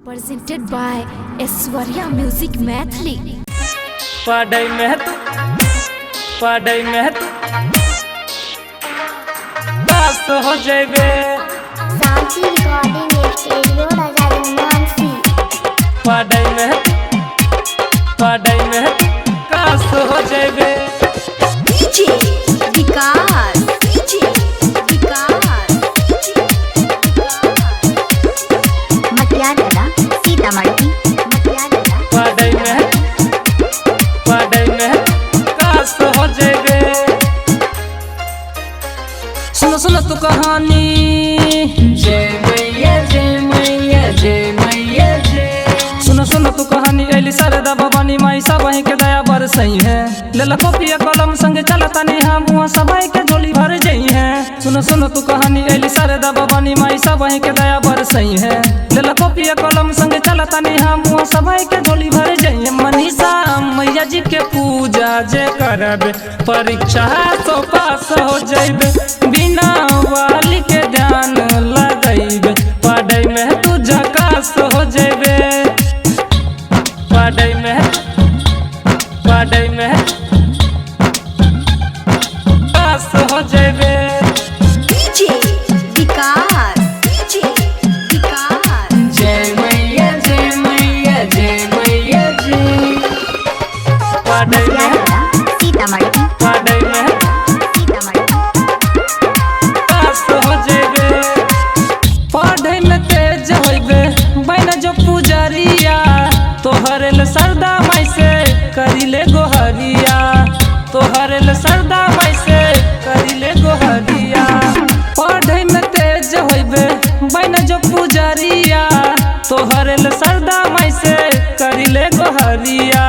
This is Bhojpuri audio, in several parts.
Presented by Aishwarya Music Mathli। पढ़ाई में तू पास हो जाबे। सांची रिकॉर्डिंग स्टूडियो राजा जनमानसी। पढ़ाई में पास हो जाबे। DJ विकास मटियाला सीतामढ़ी पढ़ाई में पास हो जाबे। सुनो सुनो तू कहानी जय मैया जय मैया जय मैया जय। सुनो सुनो तू कहानी ऐली शारदा भवानी माई सब के दया बरसई है। लेला कॉपी कलम संगे चलता नहीं हम वहाँ सबाई के झोली भर जई है। सुनो सुनो तू कहानी ऐली शारदा भवानी माई सब के दया बरसई है। लेला कॉपी कलम संगे चलता नहीं हम वहाँ सबाई के झोली भर जई है। मनीषा मैया जी के पूजा जे करबे परीक्षा सो पास हो जाबे। बिना वाली के ध्यान लगैबे पढ़ाई में तू झकास हो जाबे। पढ़ाई में पास हो जाबे। DJ विकास जय मैया जय मैया जय मैया जय। पढ़ाई में सीतामढ़ी पास हो जाबे। पढ़ाई में तेज होइबे बन जो पुजरिया तोहरे ल सरदा माई से करिले गोहरिया। तोहरे ल सरदा माई से करिले गोहरिया। पढ़ाई में तेज होइबे बन जो पुजरिया तोहरे ल सरदा माई से करिले गोहरिया।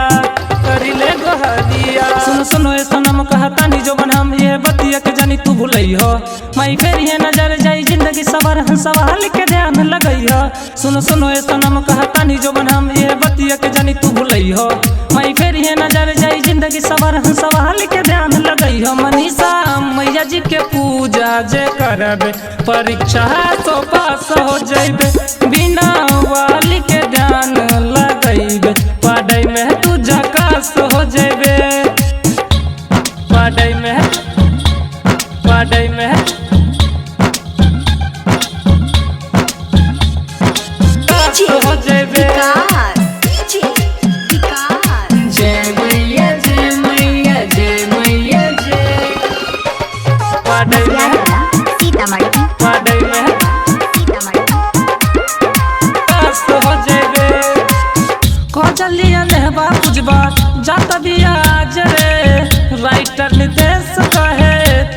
सुनो सुनो ए सनम कहता नी जो बन हम ये बतिया के जानी तू भूलई हो। माई फेर ये नजर जाई जिंदगी सवार सवाल के ध्यान लगई हो। सुनो सुनो ए सनम कहता नी जो बन हम ये बतिया के जानी तू भूलई हो। माई फेर ये नजर जाई जिंदगी सवार सवाल के ध्यान लगई हो। मनीषा मैया जी के पूजा जे करबे परीक्षा तो पास हो जाबे। बिना वाली के ध्यान लगैबे पढ़ाई में तू झकास हो जाबे। पढ़ाई में पास हो जाबे। जय मैया जय मैया जय मैया जय। पढ़ाई में पास हो जाबे। कजलिया नेहबा कुजबा जाता बिया आज रे। राइटर नितेश कहे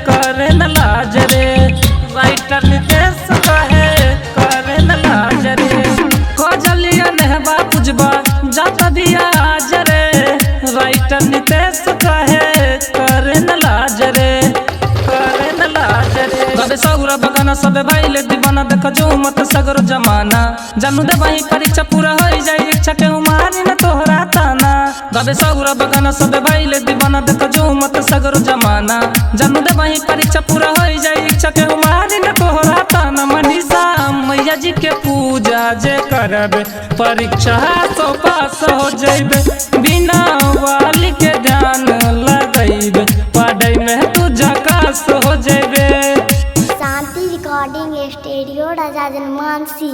करे न लाज रे। राइटर नितेश कहे करे न लाज रे। कजलिया नेहबा कुजबा जाता बिया आज रे। राइटर नितेश कहे करे न लाज रे। गबे सौरा बगाना सबे भाईले दीवाना देख जो मत सगरो जमाना। जानू दे वही परीक्षा पूरा हो जाई इच्छा के उमारी न तोहरा ताना। गबे सौरा बगाना सबे भाईले दीवाना देख जो मत सगरो जमाना। जानू दे वही परीक्षा पूरा हो जाई इच्छा के उमारी न तोहरा ताना। मनीषा मैया जी के पूजा जे करबे परीक्षा तो पास हो जाबे। बिना वाली के ध्यान लगैबे पढ़ाई में तू झकास हो जाबे। शांति रिकॉर्डिंग स्टूडियो राजा जनमानसी।